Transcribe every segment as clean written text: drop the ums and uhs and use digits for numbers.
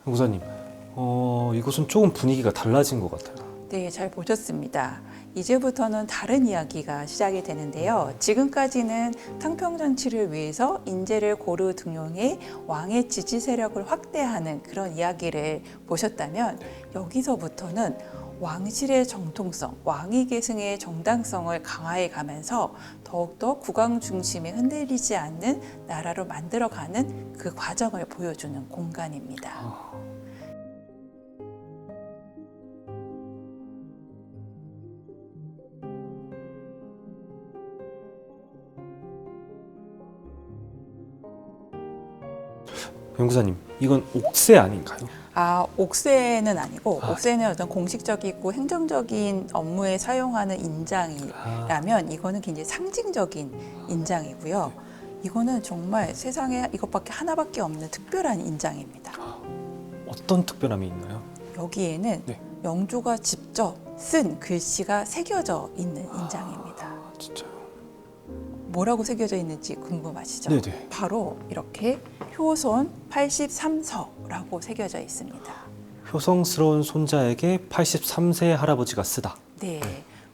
용사님, 이곳은 조금 분위기가 달라진 것 같아요. 네, 잘 보셨습니다. 이제부터는 다른 이야기가 시작이 되는데요. 지금까지는 탕평정치를 위해서 인재를 고루 등용해 왕의 지지 세력을 확대하는 그런 이야기를 보셨다면 여기서부터는 왕실의 정통성, 왕위 계승의 정당성을 강화해 가면서 더욱더 국왕 중심에 흔들리지 않는 나라로 만들어가는 그 과정을 보여주는 공간입니다. 연구사님, 이건 옥새 아닌가요? 옥새는 아니고 아. 옥새는 어떤 공식적이고 행정적인 업무에 사용하는 인장이라면 이거는 굉장히 상징적인 인장이고요. 이거는 정말 세상에 이것밖에 하나밖에 없는 특별한 인장입니다. 어떤 특별함이 있나요? 여기에는 네. 영조가 직접 쓴 글씨가 새겨져 있는 인장입니다. 진짜요? 뭐라고 새겨져 있는지 궁금하시죠? 네네. 바로 이렇게 효손 83서라고 새겨져 있습니다. 효성스러운 손자에게 83세 할아버지가 쓰다. 네.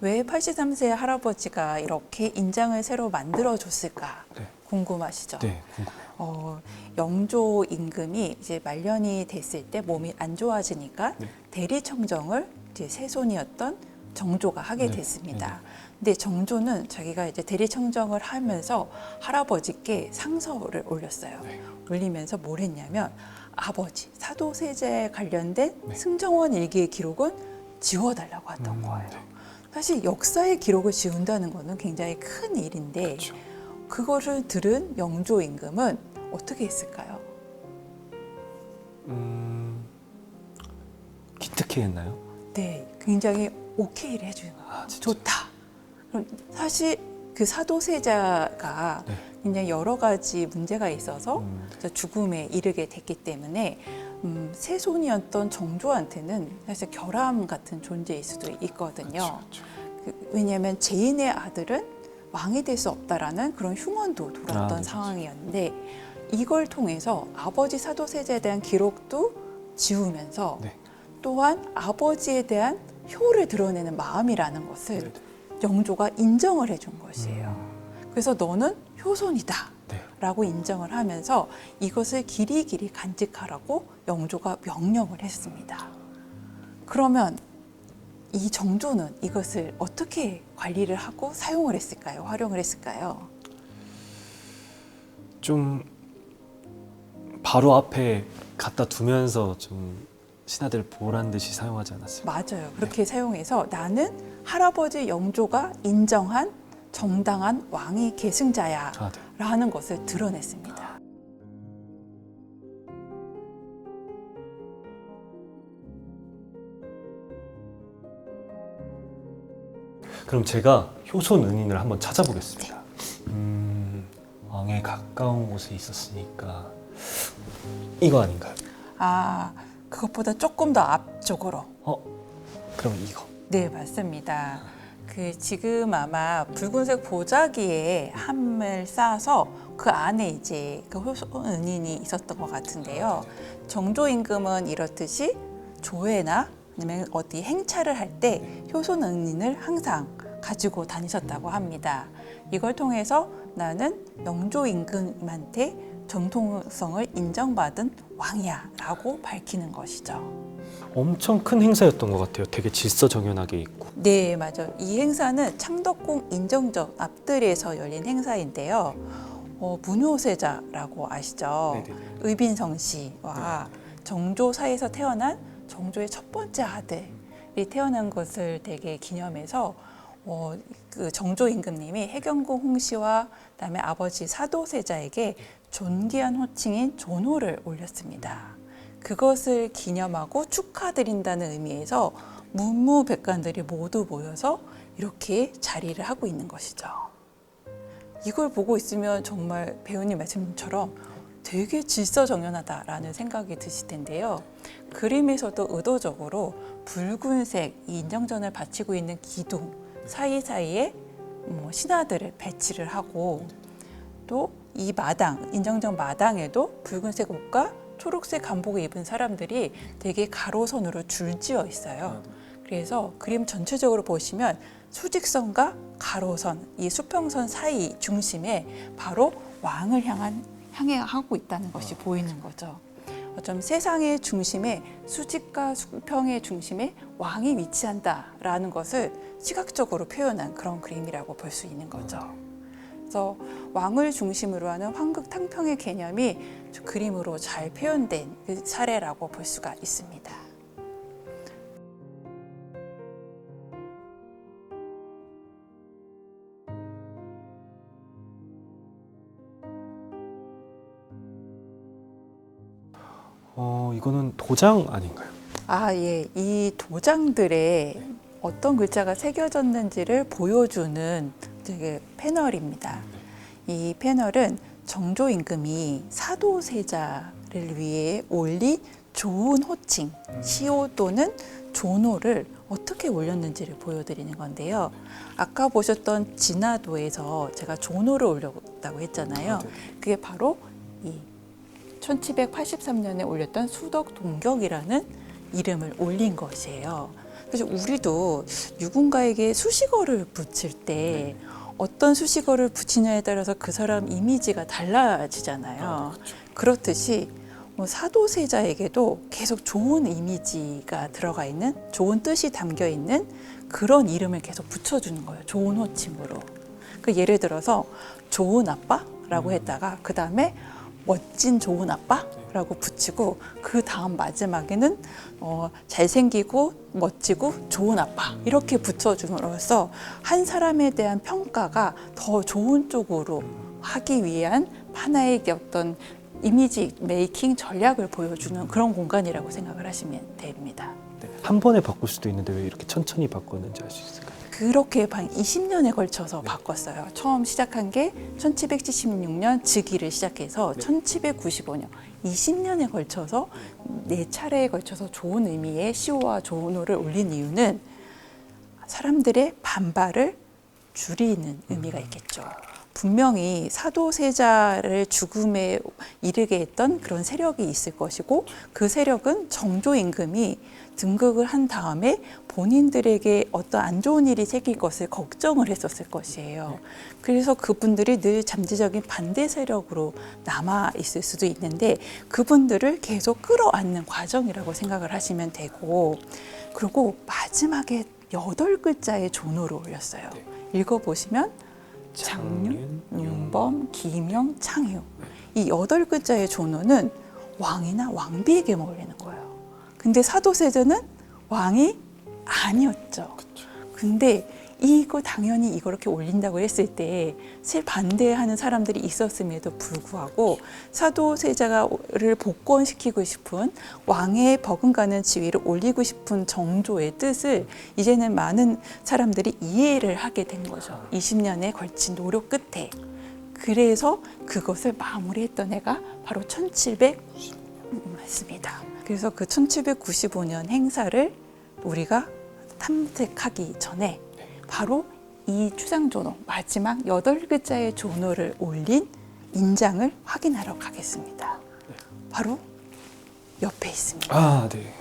왜 83세 할아버지가 이렇게 인장을 새로 만들어줬을까 네. 궁금하시죠? 네, 궁금해요. 영조 임금이 이제 말년이 됐을 때 몸이 안 좋아지니까 네. 대리청정을 이제 세손이었던 정조가 하게 네. 됐습니다. 근데 정조는 자기가 이제 대리청정을 하면서 할아버지께 상서를 올렸어요. 네. 올리면서 뭘 했냐면 아버지 사도세자에 관련된 네. 승정원 일기의 기록은 지워달라고 했던 거예요. 네. 사실 역사의 기록을 지운다는 거는 굉장히 큰 일인데 그렇죠. 그거를 들은 영조 임금은 어떻게 했을까요? 기특해했나요? 네, 굉장히 오케이를 해주는 거예요. 진짜? 좋다. 그럼 사실 그 사도세자가 네. 굉장히 여러 가지 문제가 있어서 음. 죽음에 이르게 됐기 때문에 세손이었던 정조한테는 사실 결함 같은 존재일 수도 있거든요. 그렇죠. 왜냐하면 제인의 아들은 왕이 될 수 없다라는 그런 흉언도 돌았던 네, 상황이었는데 이걸 통해서 아버지 사도세자에 대한 기록도 지우면서 네. 또한 아버지에 대한 효를 드러내는 마음이라는 것을 네. 영조가 인정을 해준 것이에요. 그래서 너는 효손이다 네. 라고 인정을 하면서 이것을 길이길이 간직하라고 영조가 명령을 했습니다. 그러면 이 정조는 이것을 어떻게 관리를 하고 사용을 했을까요? 활용을 했을까요? 좀 바로 앞에 갖다 두면서 좀 신하들 보란 듯이 사용하지 않았을까? 맞아요. 그렇게 사용해서 나는 할아버지 영조가 인정한 정당한 왕위 계승자야 네. 라는 것을 드러냈습니다. 그럼 제가 효손 은인을 한번 찾아보겠습니다. 왕에 가까운 곳에 있었으니까 이거 아닌가요? 그것보다 조금 더 앞쪽으로. 그럼 이거. 네, 맞습니다. 지금 아마 붉은색 보자기에 함을 쌓아서 그 안에 이제 그 효손 은인이 있었던 것 같은데요. 정조 임금은 이렇듯이 조회나 아니면 어디 행차를 할 때 효손 은인을 항상 가지고 다니셨다고 합니다. 이걸 통해서 나는 영조 임금한테 정통성을 인정받은 왕이야 라고 밝히는 것이죠. 엄청 큰 행사였던 것 같아요. 되게 질서정연하게 있고. 네, 맞아요. 이 행사는 창덕궁 인정전 앞뜰에서 열린 행사인데요. 문효세자라고 아시죠? 네네네. 의빈성 씨와 정조 사이에서 태어난 정조의 첫 번째 아들이 태어난 것을 되게 기념해서 그 정조 임금님이 해경궁 홍씨와 그다음에 아버지 사도세자에게 존귀한 호칭인 존호를 올렸습니다. 그것을 기념하고 축하드린다는 의미에서 문무백관들이 모두 모여서 이렇게 자리를 하고 있는 것이죠. 이걸 보고 있으면 정말 배우님 말씀처럼 되게 질서정연하다라는 생각이 드실 텐데요. 그림에서도 의도적으로 붉은색 이 인정전을 바치고 있는 기둥 사이사이에 신하들을 배치를 하고 또 이 마당, 인정전 마당에도 붉은색 옷과 초록색 간복을 입은 사람들이 되게 가로선으로 줄지어 있어요. 그래서 그림 전체적으로 보시면 수직선과 가로선, 이 수평선 사이 중심에 바로 왕을 향해 하고 있다는 것이 보이는 거죠. 어쩜 세상의 중심에 수직과 수평의 중심에 왕이 위치한다라는 것을 시각적으로 표현한 그런 그림이라고 볼 수 있는 거죠. 그래서 왕을 중심으로 하는 황극탕평의 개념이 그림으로 잘 표현된 그 사례라고 볼 수가 있습니다. 이거는 도장 아닌가요? 예. 이 도장들에 어떤 글자가 새겨졌는지를 보여주는 되게 패널입니다. 이 패널은 정조 임금이 사도세자를 위해 올린 좋은 호칭, 시호 또는 조노를 어떻게 올렸는지를 보여드리는 건데요. 아까 보셨던 진화도에서 제가 조노를 올렸다고 했잖아요. 그게 바로 이 1783년에 올렸던 수덕동격이라는 이름을 올린 것이에요. 그래서 우리도 누군가에게 수식어를 붙일 때 어떤 수식어를 붙이냐에 따라서 그 사람 이미지가 달라지잖아요. 그렇듯이 사도세자에게도 계속 좋은 이미지가 들어가 있는, 좋은 뜻이 담겨 있는 그런 이름을 계속 붙여주는 거예요. 좋은 호칭으로. 예를 들어서 좋은 아빠라고 했다가 그 다음에 멋진 좋은 아빠라고 붙이고 그 다음 마지막에는 잘생기고 멋지고 좋은 아빠 이렇게 붙여줌으로써 한 사람에 대한 평가가 더 좋은 쪽으로 하기 위한 하나의 어떤 이미지 메이킹 전략을 보여주는 그런 공간이라고 생각을 하시면 됩니다. 네. 한 번에 바꿀 수도 있는데 왜 이렇게 천천히 바꿨는지 알 수 있을까요? 그렇게 20년에 걸쳐서 바꿨어요. 처음 시작한 게 1776년 즉위를 시작해서 1795년 20년에 걸쳐서 4차례에 걸쳐서 좋은 의미의 시호와 조노를 올린 이유는 사람들의 반발을 줄이는 의미가 있겠죠. 분명히 사도세자를 죽음에 이르게 했던 그런 세력이 있을 것이고 그 세력은 정조 임금이 등극을 한 다음에 본인들에게 어떤 안 좋은 일이 생길 것을 걱정을 했었을 것이에요. 그래서 그분들이 늘 잠재적인 반대 세력으로 남아 있을 수도 있는데 그분들을 계속 끌어안는 과정이라고 생각을 하시면 되고, 그리고 마지막에 8글자의 조노를 올렸어요. 읽어보시면 장윤, 윤범, 기명, 창유. 이 8글자의 조노는 왕이나 왕비에게만 올리는 거예요. 근데 사도세자는 왕이 아니었죠. 근데 이거 당연히 이렇게 올린다고 했을 때 반대하는 사람들이 있었음에도 불구하고 사도세자를 복권시키고 싶은 왕의 버금가는 지위를 올리고 싶은 정조의 뜻을 이제는 많은 사람들이 이해를 하게 된 거죠. 20년에 걸친 노력 끝에. 그래서 그것을 마무리했던 해가 바로 1700맞습니다. 그래서 그 1795년 행사를 우리가 탐색하기 전에 바로 이 추상조노, 마지막 8글자의 조노를 올린 인장을 확인하러 가겠습니다. 바로 옆에 있습니다. 아, 네.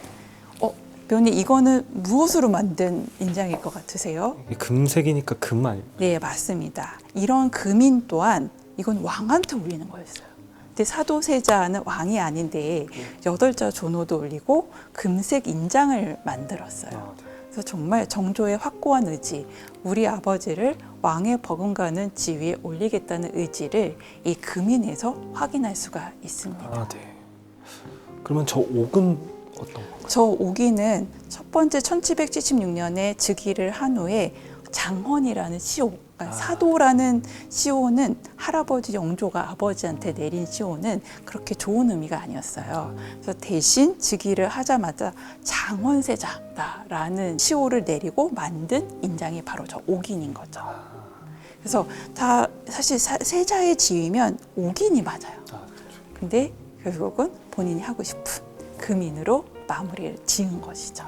배우님, 이거는 무엇으로 만든 인장일 것 같으세요? 금색이니까 금 아니에요? 네, 맞습니다. 이런 금인 또한 이건 왕한테 올리는 거였어요. 근데 사도세자는 왕이 아닌데 8자 조노도 올리고 금색 인장을 만들었어요. 그래서 정말 정조의 확고한 의지, 우리 아버지를 왕의 버금가는 지위에 올리겠다는 의지를 이 금인에서 확인할 수가 있습니다. 아, 네. 그러면 저 옥은 어떤 건가요? 저 옥이는 첫 번째 1776년에 즉위를 한 후에 장헌이라는 시호, 그러니까 사도라는 시호는 할아버지 영조가 아버지한테 내린 시호는 그렇게 좋은 의미가 아니었어요. 그래서 대신 즉위를 하자마자 장헌세자다라는 시호를 내리고 만든 인장이 바로 저 옥인인 거죠. 그래서 다 사실 세자의 지위면 옥인이 맞아요. 근데 결국은 본인이 하고 싶은 금인으로 마무리를 지은 것이죠.